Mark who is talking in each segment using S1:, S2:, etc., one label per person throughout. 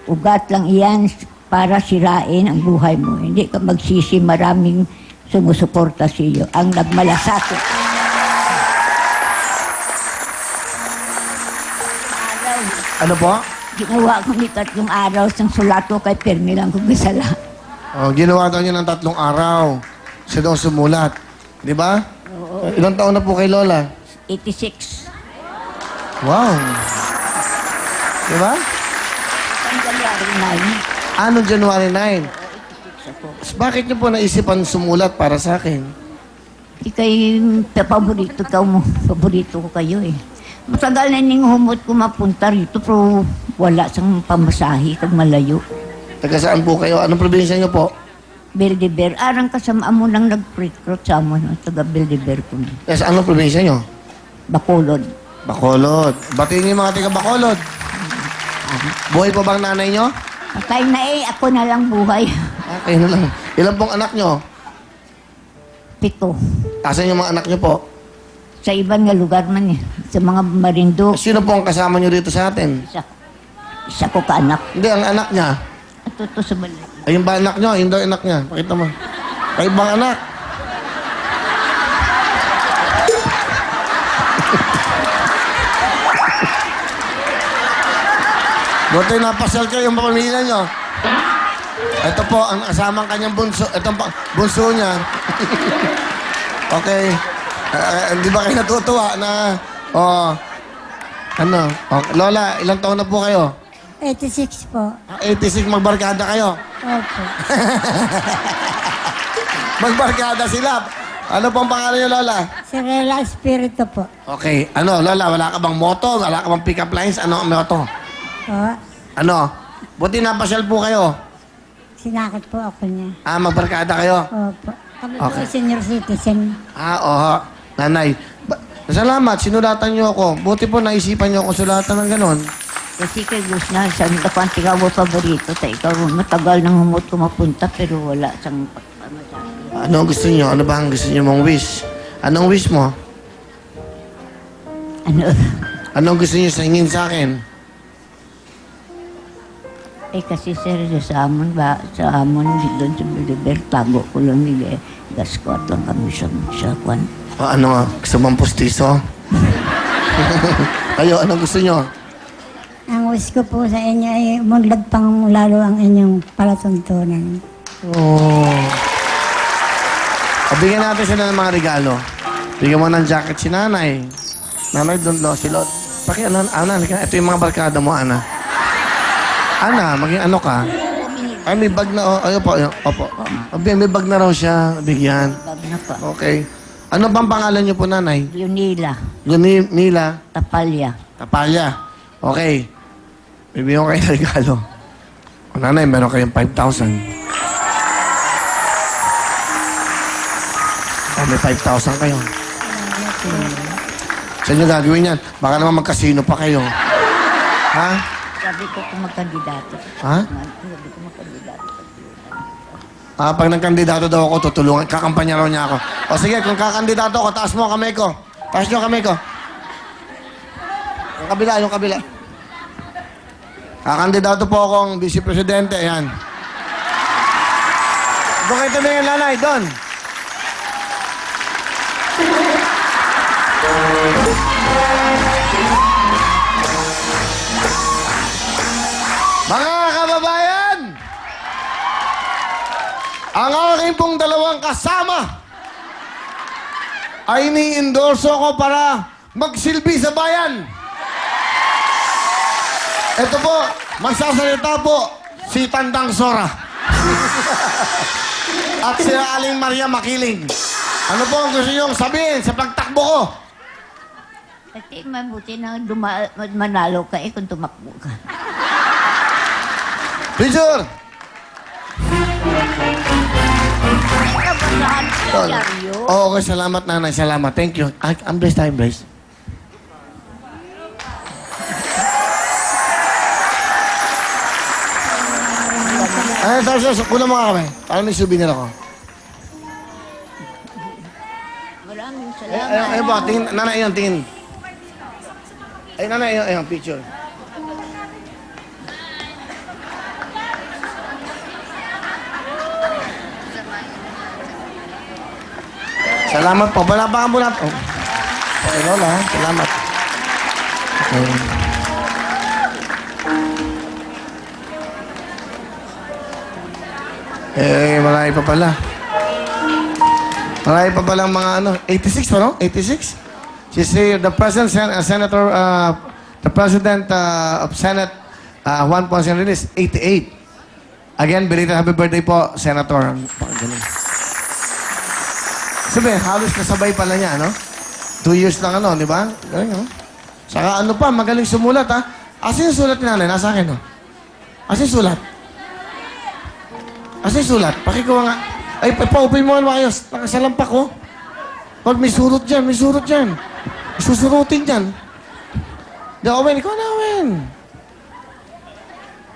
S1: ugat lang iyan para sirain ang buhay mo. Hindi ka magsisi, maraming sumusuporta sa iyo. Ang nagmalasakit.
S2: Ano po?
S1: Ginawa ko ni 3 araw sang sulat ko kay Permi lang kung gasala.
S2: Oh, ginawa daw niya ng 3 araw. Siya daw sumulat. Di ba? Ilang taon na po kay Lola?
S1: 86.
S2: Wow. Di ba?
S1: Ang January 9.
S2: Ano, January 9?
S1: 86 ako.
S2: Bakit niyo po naisipan sumulat para sa akin?
S1: Ikay paborito ka mo. Paborito ko kayo eh. Matagal na ning humot ko mapunta rito pero wala sang pamasahe kag malayo.
S2: Taga saan po kayo? Anong probinsya niyo po?
S1: Beldeber. Arang kasama mo nang nag-recruit sa mo. Taga Beldeber ko na.
S2: Yes, anong probinsya niyo?
S1: Bacolod.
S2: Bacolod. Batiin niyo yung mga taga Bacolod. Buhay pa bang nanay niyo?
S1: Patay na eh. Ako na lang buhay.
S2: Kayo na lang. Ilan pong anak niyo?
S1: 7.
S2: Asan yung mga anak niyo po?
S1: Sa ibang nga lugar man eh. Sa mga marindo.
S2: Sino po ang kasama niyo dito sa atin?
S1: Isa ko ka-anak.
S2: Hindi, ang anak niya.
S1: At ito sa balik.
S2: Ay, yung ba anak niyo? Yung daw anak niya. Pakita mo. Ay, ibang anak. Buti napasal kayo yung pamilya niyo. Ito po, ang asamang kanyang bunso. Ito ang bunso niya. Okay. Hindi ba kayo natutuwa na, Lola, ilang taon na po kayo?
S3: 86 po.
S2: 86, magbarkada kayo.
S3: Opo.
S2: Magbarkada sila. Ano pong pangalan niyo, Lola?
S3: Sirela Espiritu po.
S2: Okay. Ano, Lola, wala ka bang moto? Wala ka bang pick-up lines? Ano ang moto?
S3: O,
S2: Ano? Buti napasyal po kayo.
S3: sinakit po ako niya.
S2: Magbarkada kayo.
S3: Opo. Kami
S2: Okay.
S3: po senior citizen.
S2: Oo. Nanay. Salamat, sinulatan niyo ako. Buti po naisipan niyo ako sulatan ng ganon.
S1: Kasi kay Gus na, sa nakanti ka mo paborito, ta ikaw matagal nang humot ko mapunta pero wala sang pagpamasahe.
S2: Ano ang gusto niyo? Ano ba ang gusto niyo mong wish? Anong wish mo?
S1: Ano?
S2: Anong gusto niyo singin sa akin?
S1: Eh kasi sir, sa amon ba, sa amon doon sa Biliber, tago ko lang nila gaskwat lang kami sa kwan.
S2: O ano nga? Gusto mong pustiso? Kayo, anong gusto niyo?
S3: Ang wish ko po sa inyo ay munlad pang lalo ang inyong palatuntunan.
S2: Oh. Bigyan natin sila ng mga regalo. Bigyan mo ng jacket si nanay. Nanay, doon lo, si Lord. Ana, ito yung mga barkada mo, Ana. Ana, maging ano ka? Ay, may bag na, opo. May bag na raw siya, bigyan.
S1: Bag na pa.
S2: Okay. Ano bang pangalan niyo po, nanay?
S1: Leonila,
S2: Nila
S1: Tapalya.
S2: Tapalya. Okay. Bibigyan ko kayo ng regalo. O, nanay, meron kayong 5,000. May 5,000 kayo. Saan nyo gagawin yan? Baka naman magkasino pa kayo. Ha?
S1: Sabi ko kung magkandidato.
S2: Ha?
S1: Sabi ko magkandidato.
S2: Pag nagkandidato daw ako, tutulungan. Kakampanya raw niya ako. O sige, kung kakandidato ako, taas mo ang kamay ko. Taas nyo ang kamay ko. Yung kabila. Kakandidato po akong vice-presidente. Ayan. Doon kayo tumingin, nanay. Doon. Mga kababayan, ang aking pong dalawang kasama ay ni-endorso ko para magsilbi sa bayan. Ito po, magsasalita po si Tandang Sora. At si Aling Maria Makiling. Ano po ang gusto niyong sabihin sa pagtakbo ko?
S1: Kasi mabuti na manalo ka kung tumakbo ka.
S2: Picture! Oh, okay, salamat nanay, salamat. Thank you. I'm blessed, I'm blessed. Ay, tapos, kulang mo nga kami. Para may souvenir ako.
S1: Maraming
S2: Ay,
S1: salamat.
S2: ay, ba, tingin, nanay, ayun, tingin. Ay, nanay, ayun, picture. Salamat po. Balabakan mo natin. Oh. Okay, Lola. Salamat. Okay. Marami pa pala. Marami pa palang mga ano. 86 pa, no? 86? She say the President, Senator, the President of Senate, Juan Ponce Enrile is 88. Again, belated happy birthday po, Senator. Pakagaling. Sabi, halos kasabay pala niya, no? 2 years lang ano, di ba? Galing, no? Saka ano pa, magaling sumulat, ha? Asan yung sulat ni nanay? Nasa akin, no? Asan yung sulat? Asan yung sulat? Pakikuha nga. Ay, pa-open mo ano ayos. Nakasalampak ko. Pag may surot dyan, may surot dyan. Susurutin dyan. Di, Owen, ikaw na, Owen.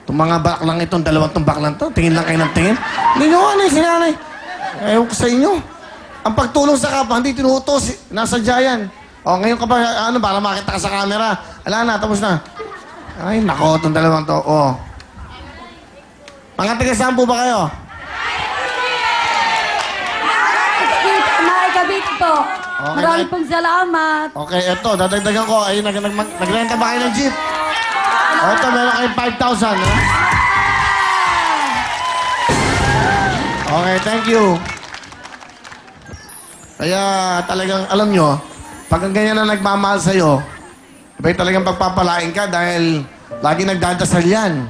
S2: Itong mga baklang itong dalawang itong baklang to, tingin lang kayo ng tingin. Hindi nyo ano yung sinanay. Ayaw ko sa inyo. Ang pagtulong sa kapwa, hindi tinuutos. Nasadya yan. O, ngayon ka pa, ano, para makita ka sa camera. Ala na, tapos na. Ay, nako, itong dalawang to. O. Mga taga-saan po ba kayo?
S3: Nakikabit po.
S2: Okay,
S3: Maraming pong salamat.
S2: Okay, eto, dadagdagan ko. Ay, nagrenta ba kayo ng jeep? O, ito, meron kayong 5,000. Ha? Okay, thank you. Kaya talagang, alam nyo, pag ang ganyan na nagmamahal sa'yo, iba'y talagang pagpapalain ka dahil lagi nagdadasal yan.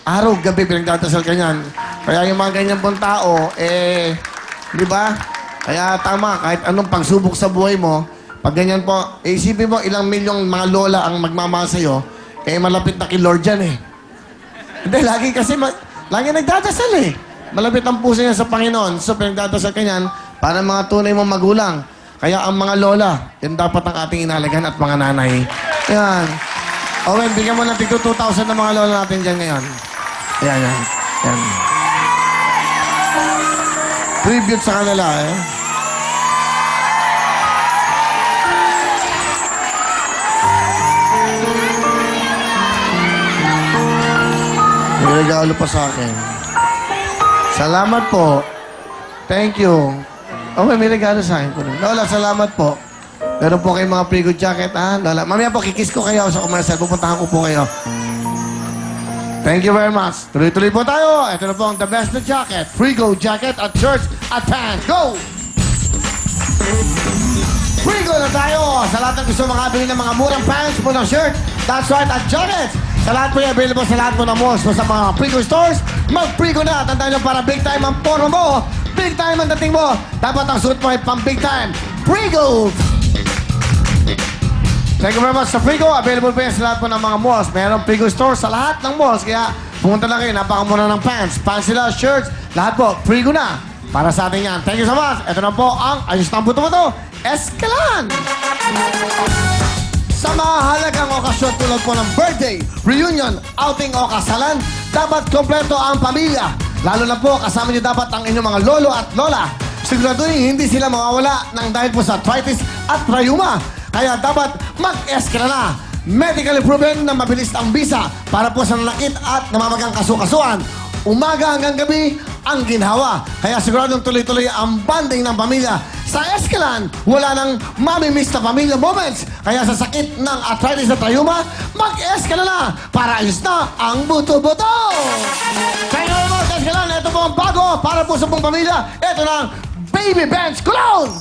S2: Araw, gabi, pinagdadasal ka yan. Kaya yung mga ganyan pong tao, di ba? Kaya tama, kahit anong pagsubok sa buhay mo, pag ganyan po, isipin mo, ilang milyong mga lola ang magmamahal sa'yo, malapit na kay Lord yan Hindi, lagi kasi, lagi nagdadasal Malapit ang puso niya sa Panginoon. So, pinagdadasal ka niyan para mga tunay mong magulang. Kaya ang mga lola, yan dapat ang ating inalagan at mga nanay. Yan. Owen, bigyan mo ng tigto 2,000 ng mga lola natin dyan ngayon. Yan. Tribute sa kanila, May regalo pa sa akin. Salamat po. Thank you. May regalo sa akin po. Lola, salamat po. Meron po kayong mga pre-good jacket, ha? Lola, mamaya po, kikis ko kayo sa commercial. Pupuntahan ko po kayo. Thank you very much. Tuloy-tuloy po tayo. Ito na po ang the best na jacket. Free-go jacket at shirts at pants. Go! Free-go na tayo. Sa lahat ng gusto makabili ng mga murang pants, murang shirt, that's right, at jackets. Sa lahat po yung available sa lahat po ng malls. Sa mga Free-go stores, mag-Free-go na. Tandaan nyo para big time ang porno mo. Big time ang dating mo. Dapat ang suit mo ay pang big time. Free-go! Thank you very much sa Frigo. Available po yan sa lahat po ng mga malls. Mayroong Frigo store sa lahat ng malls. Kaya pumunta lang kayo. Napakamura ng pants. Pants sila, shirts. Lahat po. Frigo na. Para sa atin yan. Thank you so much. Ito na po ang ayos ng buto-buto. Escalan! Sa mga halagang okasyon tulad po ng birthday, reunion, outing o kasalan, dapat kompleto ang pamilya. Lalo na po, kasama niyo dapat ang inyong mga lolo at lola. Siguraduhin hindi sila mawawala ng dahil po sa arthritis at rayuma. Kaya dapat mag-eskala na. Medically proven na mabilis ang bisa para po sa nanakit at namamagang kasukasuan. Umaga hanggang gabi ang ginhawa. Kaya siguradong tuloy-tuloy ang bonding ng pamilya. Sa Escalan, wala nang mamimiss na pamilya moments. Kaya sa sakit ng arthritis at rayuma, mag-Escala na para ayos na ang buto-buto. Thank you very much, Escalan. Ito po ang bago para po sa pong pamilya. Ito na ang Baby Bench Cologne.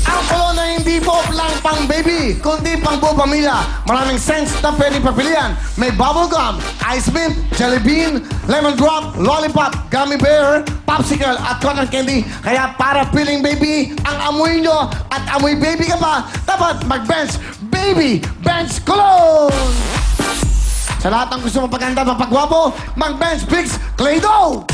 S2: Ang cologne na hindi po lang pang baby, kundi pang buong pamilya. Maraming scents na pwedeng papilian. May bubblegum, ice mint, jelly bean, lemon drop, lollipop, gummy bear, popsicle, at cotton candy. Kaya para feeling baby ang amoy nyo at amoy baby ka pa, dapat mag-bench Baby Bench Cologne! Sa lahat ng gusto mapaganda, mapagwapo, mag-bench Vicks Claydo!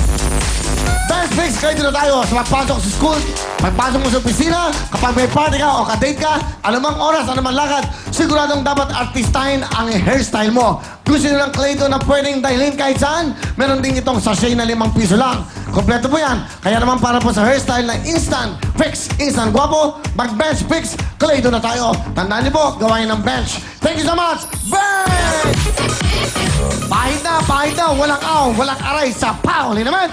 S2: Bench Vicks Claydo na tayo sa magpasok sa school, magpasok mo sa opisina, kapag may party ka o ka-date ka, anumang oras, anumang lakad, siguradong dapat artistahin ang hairstyle mo. Gusto nyo ng Claydo na pwedeng dahilin kahit saan? Meron din itong sachet na 5 piso lang. Kompleto po yan. Kaya naman para po sa hairstyle na instant fix, instant guwapo, mag-bench fix, Claydo na tayo. Tandaan niyo po, gawain ng bench. Thank you so much. Bench! Pahit na, walang aw, walang aray sa Pauli naman.